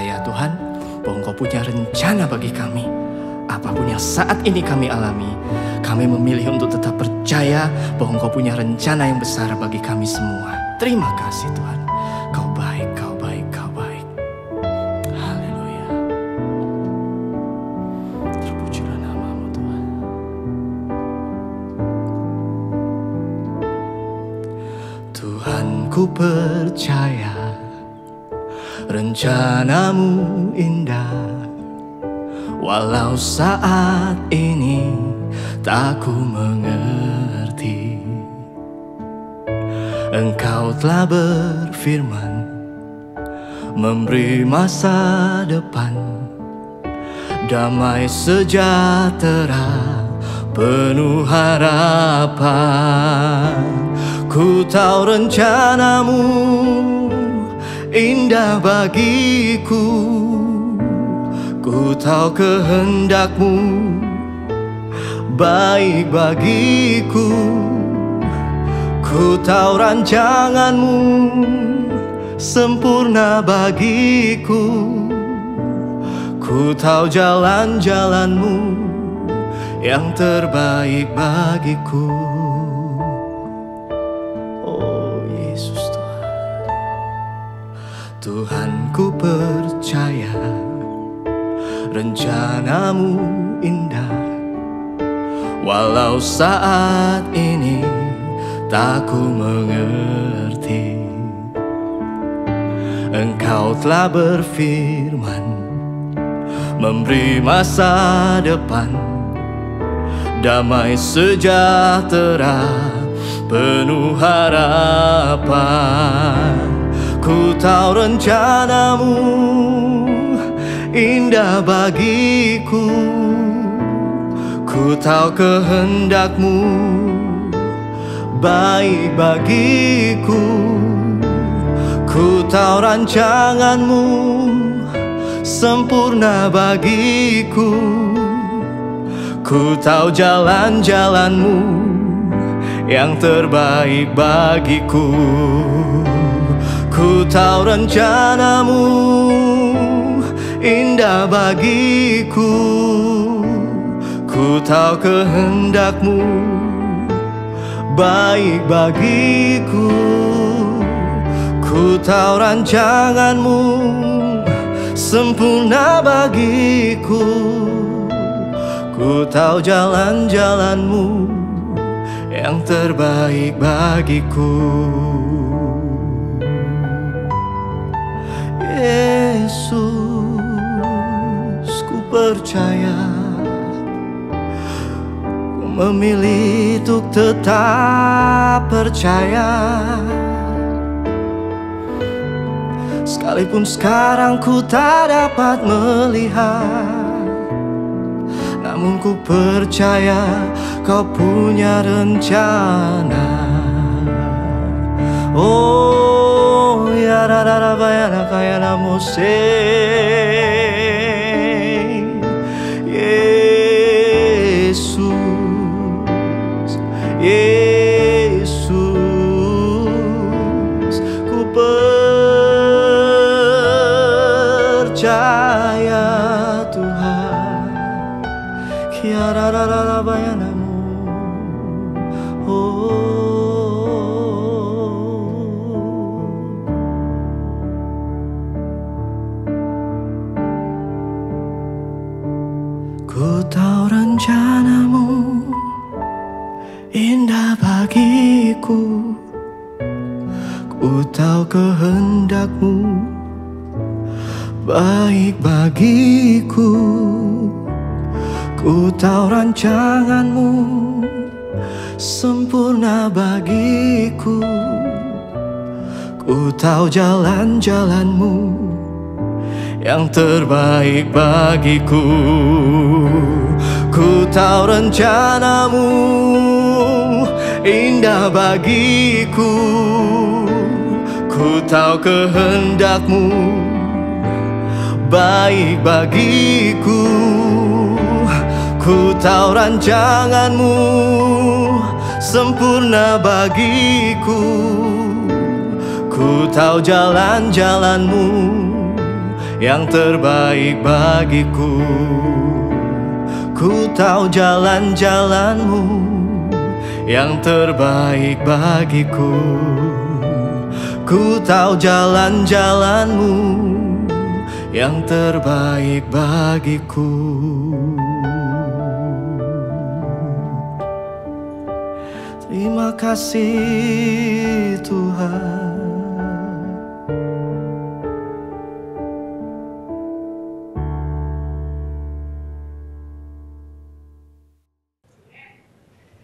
percaya Tuhan bahwa Engkau punya rencana bagi kami. Apapun yang saat ini kami alami, kami memilih untuk tetap percaya bahwa Engkau punya rencana yang besar bagi kami semua. Terima kasih Tuhan. Kau baik, Kau baik, Kau baik. Haleluya. Terpujilah nama-Mu Tuhan. Tuhan, ku percaya rencana-Mu indah, walau saat ini tak ku mengerti. Engkau telah berfirman, memberi masa depan, damai sejahtera, penuh harapan. Ku tahu rencana-Mu indah bagiku, ku tahu kehendak-Mu baik bagiku. Ku tahu rancangan-Mu sempurna bagiku. Ku tahu jalan-jalan-Mu yang terbaik bagiku. Oh Yesus Tuhan, Tuhan ku percaya rencana-Mu indah, walau saat ini tak ku mengerti. Engkau telah berfirman, memberi masa depan, damai sejahtera, penuh harapan. Ku tahu rencana-Mu indah bagiku, ku tahu kehendak-Mu baik bagiku. Ku tahu rancangan-Mu sempurna bagiku. Ku tahu jalan-jalan-Mu yang terbaik bagiku. Ku tahu rencana-Mu indah bagiku, ku tahu kehendak-Mu baik bagiku. Ku tahu rancangan-Mu sempurna bagiku. Ku tahu jalan-jalan-Mu yang terbaik bagiku. Yesus, ku percaya, ku memilih untuk tetap percaya. Sekalipun sekarang ku tak dapat melihat, namun ku percaya Kau punya rencana. Oh ya rara bayana kaya namose. Yesus, Yesus, ku percaya Tuhan. Kiara rara bayanamu. Ku tahu rencana-Mu indah bagiku, ku tahu kehendak-Mu baik bagiku. Ku tahu rancangan-Mu sempurna bagiku. Ku tahu jalan-jalan-Mu yang terbaik bagiku. Ku tahu rencana-Mu indah bagiku, ku tahu kehendak-Mu baik bagiku. Ku tahu rancangan-Mu sempurna bagiku. Ku tahu jalan-jalan-Mu yang terbaik bagiku. Ku tahu jalan-jalanmu yang terbaik bagiku. Ku tahu jalan-jalanmu yang terbaik bagiku. Terima kasih Tuhan.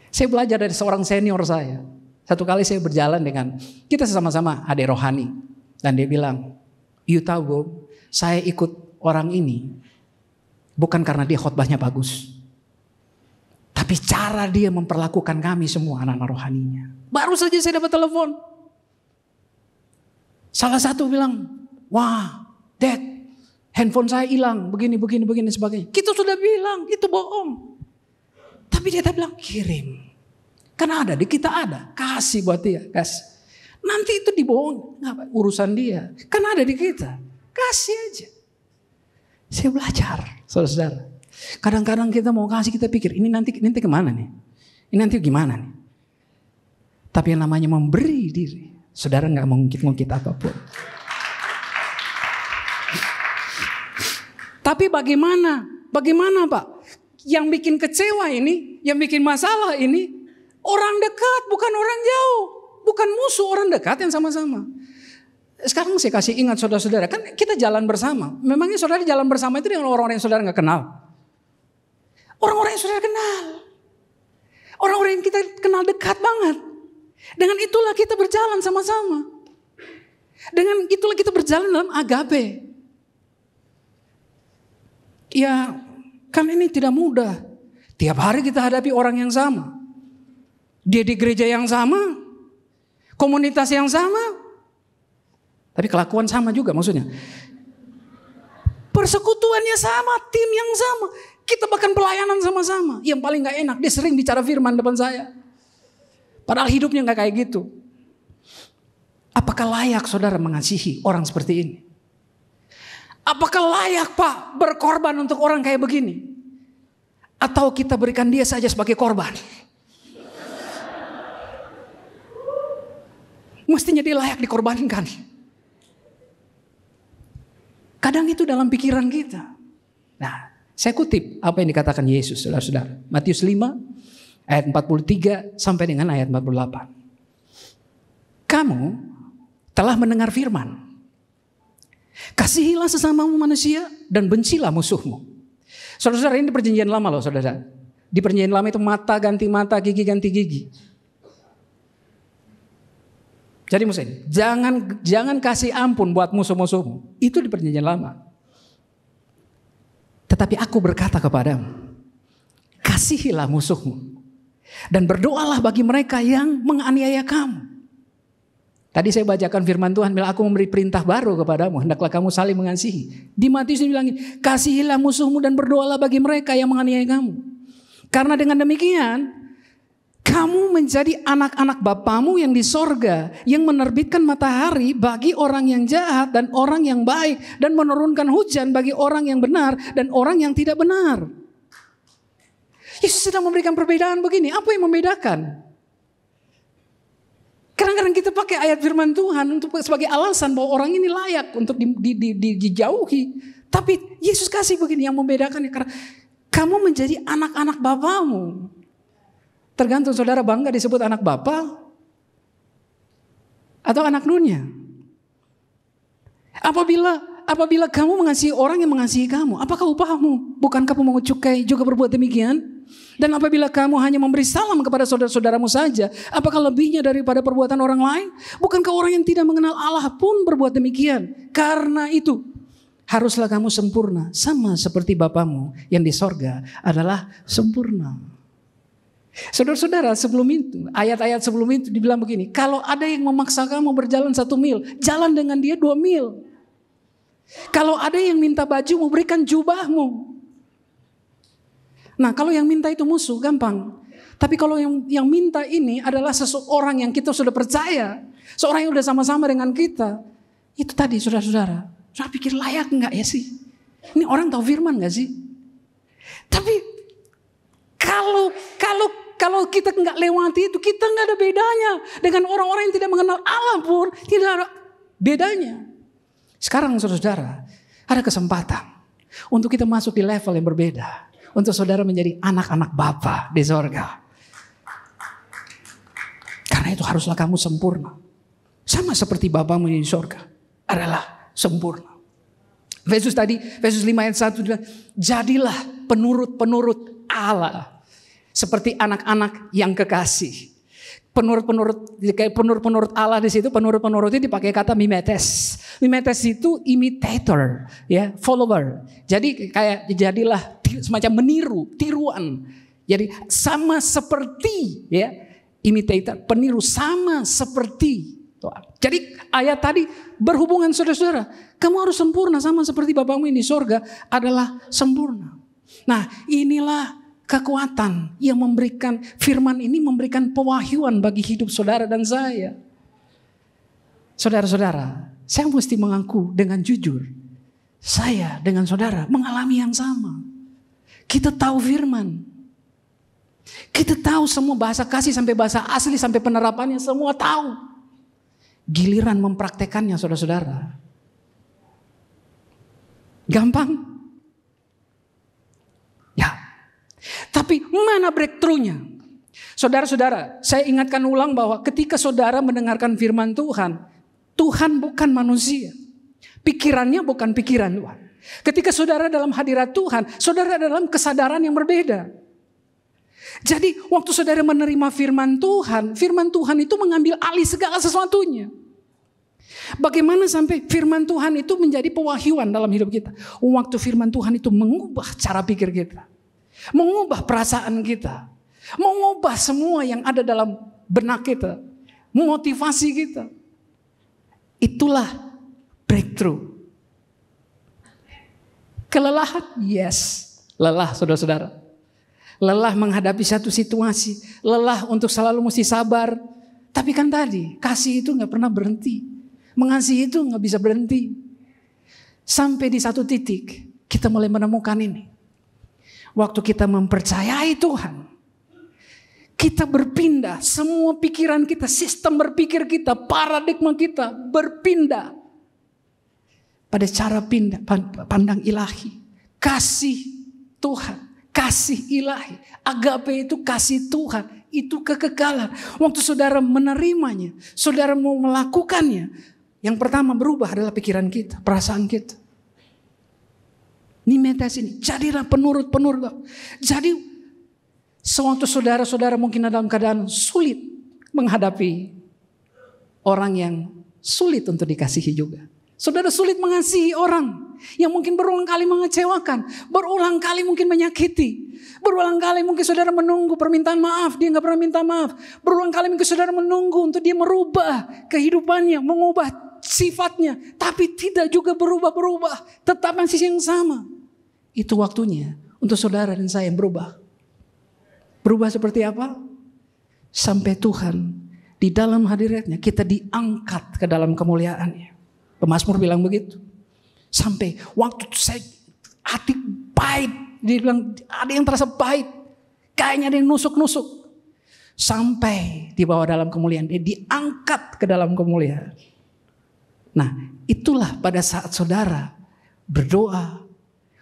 Saya belajar dari seorang senior saya. Satu kali saya berjalan dengan, kita sama-sama adik rohani. Dan dia bilang, you tahu Bob, saya ikut orang ini bukan karena dia khotbahnya bagus. Tapi cara dia memperlakukan kami semua anak-anak rohaninya. Baru saja saya dapat telepon. Salah satu bilang, wah Dad, handphone saya hilang, begini sebagainya. Kita sudah bilang, itu bohong. Tapi dia bilang, kirim. Karena ada, di kita ada. Kasih buat dia, kasih. Nanti itu dibohong, urusan dia. Karena ada di kita. Kasih aja. Saya belajar, saudara-saudara. Kadang-kadang kita mau kasih, kita pikir, ini nanti kemana nih? Ini nanti gimana nih? Tapi yang namanya memberi diri, saudara gak mengungkit-ungkit apapun. Tapi bagaimana Pak? Yang bikin kecewa ini, yang bikin masalah ini, orang dekat bukan orang jauh. Bukan musuh, orang dekat yang sama-sama. Sekarang saya kasih ingat saudara-saudara, kan kita jalan bersama. Memangnya saudara jalan bersama itu dengan orang-orang yang saudara gak kenal? Orang-orang yang saudara kenal. Orang-orang yang kita kenal dekat banget. Dengan itulah kita berjalan sama-sama. Dengan itulah kita berjalan dalam agape. Ya kan ini tidak mudah. Tiap hari kita hadapi orang yang sama. Dia di gereja yang sama. Komunitas yang sama. Tapi kelakuan sama juga maksudnya. Persekutuannya sama, tim yang sama. Kita bahkan pelayanan sama-sama. Yang paling gak enak, dia sering bicara firman depan saya. Padahal hidupnya gak kayak gitu. Apakah layak saudara mengasihi orang seperti ini? Apakah layak Pak berkorban untuk orang kayak begini? Atau kita berikan dia saja sebagai korban? Mestinya dia layak dikorbankan. Kadang itu dalam pikiran kita. Nah, saya kutip apa yang dikatakan Yesus, saudara-saudara. Matius 5 ayat 43 sampai dengan ayat 48. Kamu telah mendengar firman. Kasihilah sesamamu manusia dan bencilah musuhmu. Saudara-saudara, ini di perjanjian lama loh saudara. Di perjanjian lama itu mata ganti mata, gigi ganti gigi. Jadi maksudnya, jangan kasih ampun buat musuh-musuhmu. Itu di perjanjian lama. Tetapi aku berkata kepadamu, kasihilah musuhmu. Dan berdoalah bagi mereka yang menganiaya kamu. Tadi saya bacakan firman Tuhan, bilang aku memberi perintah baru kepadamu, hendaklah kamu saling mengasihi. Di Matius ini bilangin, kasihilah musuhmu dan berdoalah bagi mereka yang menganiaya kamu. Karena dengan demikian, kamu menjadi anak-anak Bapamu yang di sorga, yang menerbitkan matahari bagi orang yang jahat dan orang yang baik, dan menurunkan hujan bagi orang yang benar dan orang yang tidak benar. Yesus sedang memberikan perbedaan begini. Apa yang membedakan? Kadang-kadang kita pakai ayat firman Tuhan untuk sebagai alasan bahwa orang ini layak untuk dijauhi. Tapi Yesus kasih begini yang membedakan, karena kamu menjadi anak-anak Bapamu. Tergantung saudara bangga disebut anak Bapa atau anak dunia. Apabila kamu mengasihi orang yang mengasihi kamu, apakah upahmu? Bukankah pemungut cukai juga berbuat demikian? Dan apabila kamu hanya memberi salam kepada saudara-saudaramu saja, apakah lebihnya daripada perbuatan orang lain? Bukankah orang yang tidak mengenal Allah pun berbuat demikian? Karena itu, haruslah kamu sempurna, sama seperti Bapamu yang di sorga adalah sempurna. Saudara-saudara, sebelum itu, ayat-ayat sebelum itu dibilang begini, kalau ada yang memaksa kamu berjalan 1 mil, jalan dengan dia 2 mil. Kalau ada yang minta baju, mau berikan jubahmu. Nah, kalau yang minta itu musuh, gampang. Tapi kalau yang minta ini adalah seseorang yang kita sudah percaya, seorang yang sudah sama-sama dengan kita, itu tadi saudara-saudara, Saya pikir layak nggak ya sih? Ini orang tahu firman nggak sih? Tapi kalau kita nggak lewati itu, kita nggak ada bedanya dengan orang-orang yang tidak mengenal Allah pun tidak ada bedanya. Sekarang saudara, ada kesempatan untuk kita masuk di level yang berbeda, untuk saudara menjadi anak-anak Bapa di sorga. Karena itu haruslah kamu sempurna, sama seperti Bapamu di sorga adalah sempurna. Efesus 5 ayat 1 bilang, jadilah penurut-penurut Allah seperti anak-anak yang kekasih. Penurut Allah di situ, penurut itu dipakai kata mimetes. Mimetes itu imitator, ya, follower. Jadi kayak jadilah semacam meniru, tiruan. Jadi sama seperti, ya, imitator, peniru, sama seperti. Jadi ayat tadi berhubungan saudara-saudara. Kamu harus sempurna sama seperti Bapamu yang di sorga adalah sempurna. Nah, inilah kekuatan yang memberikan, firman ini memberikan pewahyuan bagi hidup saudara dan saya. Saudara-saudara, saya mesti mengaku dengan jujur. Saya dengan saudara mengalami yang sama. Kita tahu firman. Kita tahu semua bahasa kasih sampai bahasa asli sampai penerapannya semua tahu. Giliran mempraktekannya saudara-saudara, gampang? Ya. Tapi mana breakthrough-nya? Saudara-saudara, saya ingatkan ulang bahwa ketika saudara mendengarkan firman Tuhan, Tuhan bukan manusia. Pikirannya bukan pikiran Tuhan. Ketika saudara dalam hadirat Tuhan, saudara dalam kesadaran yang berbeda. Jadi waktu saudara menerima firman Tuhan itu mengambil alih segala sesuatunya. Bagaimana sampai firman Tuhan itu menjadi pewahyuan dalam hidup kita? Waktu firman Tuhan itu mengubah cara pikir kita, mengubah perasaan kita, mengubah semua yang ada dalam benak kita, motivasi kita. Itulah breakthrough. Kelelahan? Yes, lelah saudara-saudara. Lelah menghadapi satu situasi, lelah untuk selalu mesti sabar. Tapi kan tadi, kasih itu gak pernah berhenti. Mengasihi itu gak bisa berhenti. Sampai di satu titik, kita mulai menemukan ini. Waktu kita mempercayai Tuhan, kita berpindah, semua pikiran kita, sistem berpikir kita, paradigma kita berpindah pada cara pandang ilahi. Kasih Tuhan. Kasih ilahi, agape itu kasih Tuhan, itu kekekalan. Waktu saudara menerimanya, saudara mau melakukannya, yang pertama berubah adalah pikiran kita, perasaan kita. Mimetes ini, jadilah penurut-penurut. Jadi, sewaktu saudara-saudara mungkin dalam keadaan sulit menghadapi orang yang sulit untuk dikasihi juga. Saudara sulit mengasihi orang yang mungkin berulang kali mengecewakan, berulang kali mungkin menyakiti, berulang kali mungkin saudara menunggu permintaan maaf, dia gak pernah minta maaf. Berulang kali mungkin saudara menunggu untuk dia merubah kehidupannya, mengubah sifatnya, tapi tidak juga berubah-berubah, tetap masih yang sama. Itu waktunya untuk saudara dan saya yang berubah. Berubah seperti apa? Sampai Tuhan di dalam hadiratnya kita diangkat ke dalam kemuliaannya. Pemazmur bilang begitu. Sampai waktu saya hati pahit, dia bilang ada yang terasa pahit, kayaknya ada yang nusuk-nusuk. Sampai dibawa dalam kemuliaan, dia diangkat ke dalam kemuliaan. Nah, itulah pada saat saudara berdoa,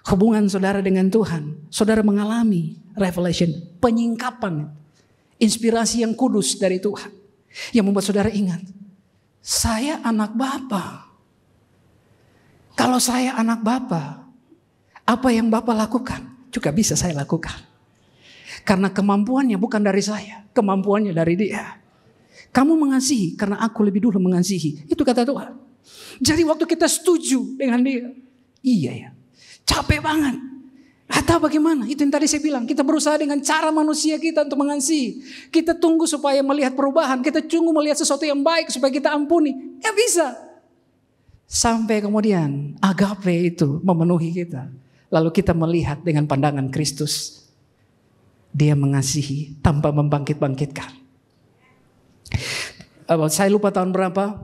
hubungan saudara dengan Tuhan, saudara mengalami revelation, penyingkapan, inspirasi yang kudus dari Tuhan, yang membuat saudara ingat, saya anak Bapa. Kalau saya anak Bapa, apa yang Bapa lakukan juga bisa saya lakukan. Karena kemampuannya bukan dari saya, kemampuannya dari Dia. Kamu mengasihi karena aku lebih dulu mengasihi. Itu kata Tuhan. Jadi waktu kita setuju dengan Dia, iya ya, capek banget. Atau bagaimana? Itu yang tadi saya bilang, kita berusaha dengan cara manusia kita untuk mengasihi. Kita tunggu supaya melihat perubahan, kita tunggu melihat sesuatu yang baik supaya kita ampuni. Ya bisa. Sampai kemudian agape itu memenuhi kita. Lalu kita melihat dengan pandangan Kristus. Dia mengasihi tanpa membangkit-bangkitkan. Saya lupa tahun berapa.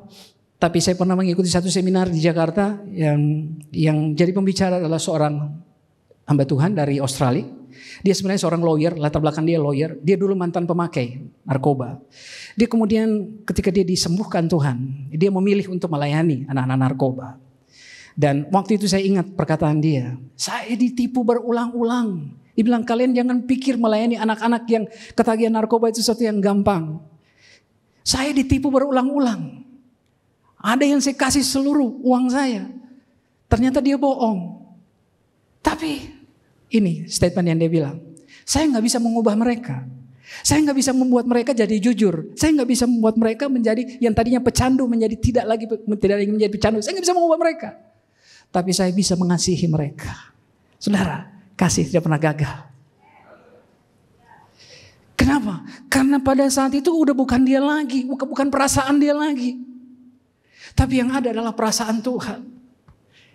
Tapi saya pernah mengikuti satu seminar di Jakarta yang jadi pembicara adalah seorang hamba Tuhan dari Australia. Dia sebenarnya seorang lawyer, latar belakang dia lawyer. Dia dulu mantan pemakai narkoba. Dia kemudian ketika dia disembuhkan Tuhan, dia memilih untuk melayani anak-anak narkoba. Dan waktu itu saya ingat perkataan dia, saya ditipu berulang-ulang. Dia bilang, kalian jangan pikir melayani anak-anak yang ketagihan narkoba itu sesuatu yang gampang. Saya ditipu berulang-ulang. Ada yang saya kasih seluruh uang saya. Ternyata dia bohong. Tapi ini statement yang dia bilang. Saya gak bisa mengubah mereka. Saya gak bisa membuat mereka jadi jujur. Saya gak bisa membuat mereka menjadi yang tadinya pecandu menjadi tidak lagi menjadi pecandu. Saya gak bisa mengubah mereka. Tapi saya bisa mengasihi mereka. Saudara, kasih tidak pernah gagal. Kenapa? Karena pada saat itu udah bukan dia lagi. Bukan perasaan dia lagi. Tapi yang ada adalah perasaan Tuhan.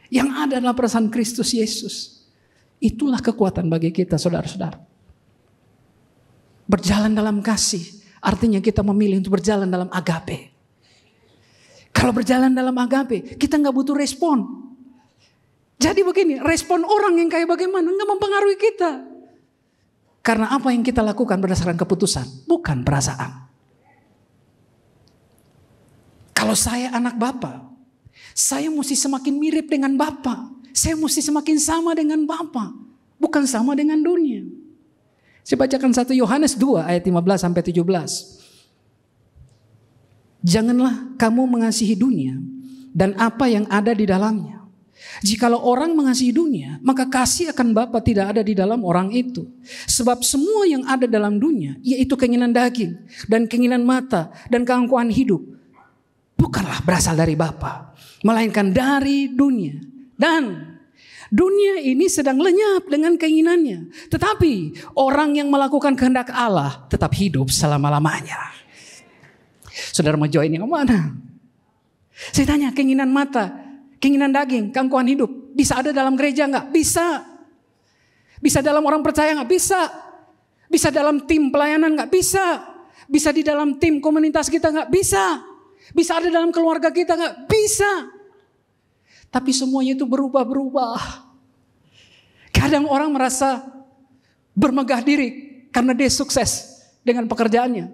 Yang ada adalah perasaan Kristus Yesus. Itulah kekuatan bagi kita, saudara-saudara. Berjalan dalam kasih, artinya kita memilih untuk berjalan dalam agape. Kalau berjalan dalam agape, kita gak butuh respon. Jadi begini, respon orang yang kayak bagaimana gak mempengaruhi kita. Karena apa yang kita lakukan berdasarkan keputusan, bukan perasaan. Kalau saya anak Bapa, saya mesti semakin mirip dengan Bapa. Saya mesti semakin sama dengan Bapa, bukan sama dengan dunia. Saya bacakan 1 Yohanes 2 ayat 15 sampai 17. Janganlah kamu mengasihi dunia dan apa yang ada di dalamnya. Jikalau orang mengasihi dunia, maka kasih akan Bapa tidak ada di dalam orang itu. Sebab semua yang ada dalam dunia, yaitu keinginan daging dan keinginan mata dan keangkuhan hidup, bukanlah berasal dari Bapa, melainkan dari dunia. Dan dunia ini sedang lenyap dengan keinginannya. Tetapi orang yang melakukan kehendak Allah tetap hidup selama-lamanya. Saudara mau join yang mana? Saya tanya, keinginan mata, keinginan daging, keangkuhan hidup, bisa ada dalam gereja enggak? Bisa. Bisa dalam orang percaya enggak? Bisa. Bisa dalam tim pelayanan enggak? Bisa. Bisa di dalam tim komunitas kita enggak? Bisa. Bisa ada dalam keluarga kita enggak? Bisa. Tapi semuanya itu berubah-berubah. Kadang orang merasa bermegah diri karena dia sukses dengan pekerjaannya,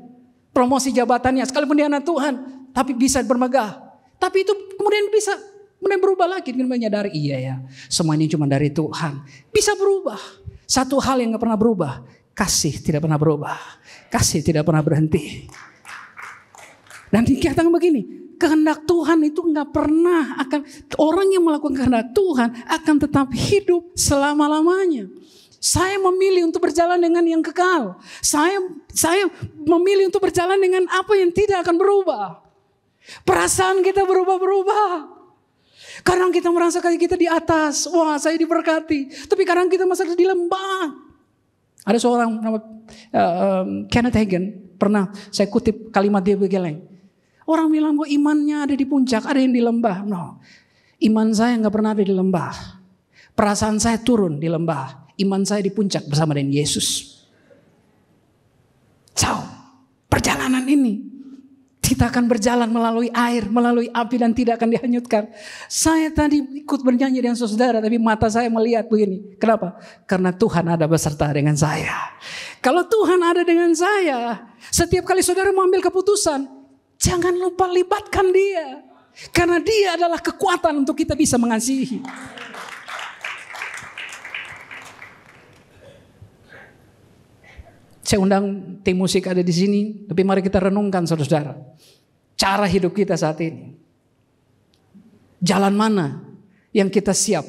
promosi jabatannya, sekalipun dia anak Tuhan, tapi bisa bermegah. Tapi itu kemudian bisa berubah lagi dengan menyadari, iya ya, semua ini cuma dari Tuhan. Bisa berubah. Satu hal yang gak pernah berubah, kasih tidak pernah berubah. Kasih tidak pernah berhenti. Dan dikatakan begini, kehendak Tuhan itu gak pernah akan, orang yang melakukan kehendak Tuhan akan tetap hidup selama-lamanya. Saya memilih untuk berjalan dengan yang kekal. Saya memilih untuk berjalan dengan apa yang tidak akan berubah. Perasaan kita berubah-berubah. Kadang kita merasa kayak kita di atas, wah saya diberkati. Tapi kadang kita masih di lembah. Ada seorang nama Kenneth Hagin, pernah saya kutip kalimat dia begini. Orang bilang kok imannya ada di puncak, ada yang di lembah. No, iman saya gak pernah ada di lembah. Perasaan saya turun di lembah. Iman saya di puncak bersama dengan Yesus. So, perjalanan ini kita akan berjalan melalui air, melalui api dan tidak akan dihanyutkan. Saya tadi ikut bernyanyi dengan saudara, tapi mata saya melihat begini. Kenapa? Karena Tuhan ada beserta dengan saya. Kalau Tuhan ada dengan saya, setiap kali saudara mengambil keputusan, jangan lupa libatkan dia. Karena dia adalah kekuatan untuk kita bisa mengasihi. Saya undang tim musik ada di sini, tapi mari kita renungkan saudara-saudara. Cara hidup kita saat ini. Jalan mana yang kita siap?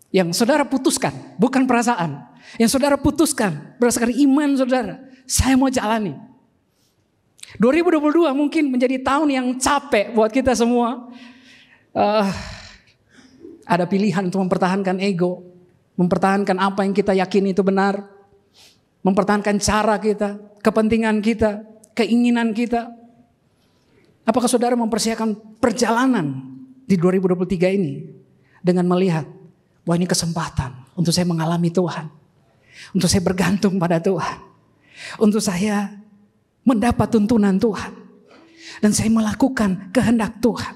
Yang saudara putuskan, bukan perasaan. Yang saudara putuskan berdasarkan iman saudara. Saya mau jalani. 2022 mungkin menjadi tahun yang capek buat kita semua. Ada pilihan untuk mempertahankan ego. Mempertahankan apa yang kita yakini itu benar. Mempertahankan cara kita, kepentingan kita, keinginan kita. Apakah saudara mempersiapkan perjalanan di 2023 ini dengan melihat bahwa ini kesempatan untuk saya mengalami Tuhan, untuk saya bergantung pada Tuhan, untuk saya mendapat tuntunan Tuhan. dan saya melakukan kehendak Tuhan.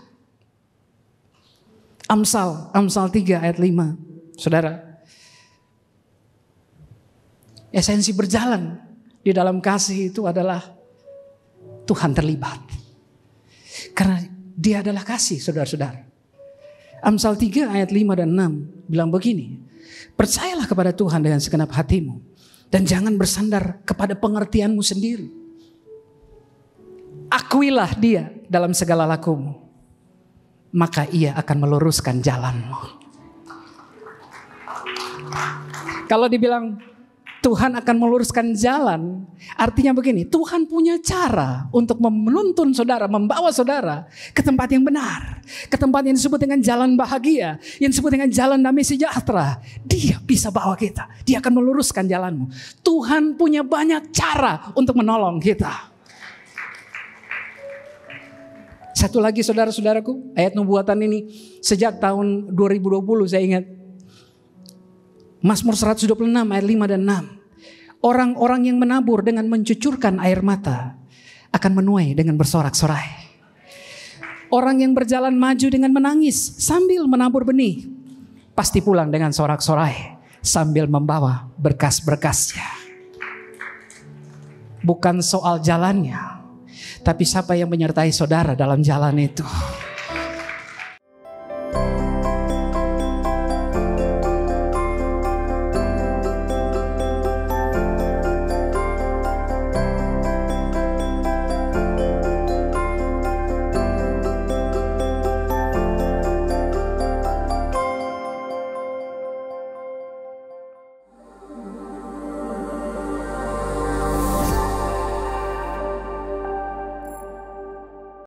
Amsal 3 ayat 5. Saudara, esensi berjalan di dalam kasih itu adalah Tuhan terlibat. Karena Dia adalah kasih, saudara-saudara. Amsal 3 ayat 5 dan 6 bilang begini. Percayalah kepada Tuhan dengan segenap hatimu, dan jangan bersandar kepada pengertianmu sendiri. Akuilah Dia dalam segala lakumu, maka Ia akan meluruskan jalanmu. Kalau dibilang Tuhan akan meluruskan jalan, artinya begini, Tuhan punya cara untuk menuntun saudara, membawa saudara ke tempat yang benar, ke tempat yang disebut dengan jalan bahagia, yang disebut dengan jalan damai sejahtera. Dia bisa bawa kita, Dia akan meluruskan jalanmu. Tuhan punya banyak cara untuk menolong kita. Satu lagi saudara-saudaraku, ayat nubuatan ini sejak tahun 2020 saya ingat. Mazmur 126 ayat 5 dan 6. Orang-orang yang menabur dengan mencucurkan air mata akan menuai dengan bersorak-sorai. Orang yang berjalan maju dengan menangis sambil menabur benih pasti pulang dengan sorak-sorai sambil membawa berkas-berkasnya. Bukan soal jalannya, tapi siapa yang menyertai saudara dalam jalan itu.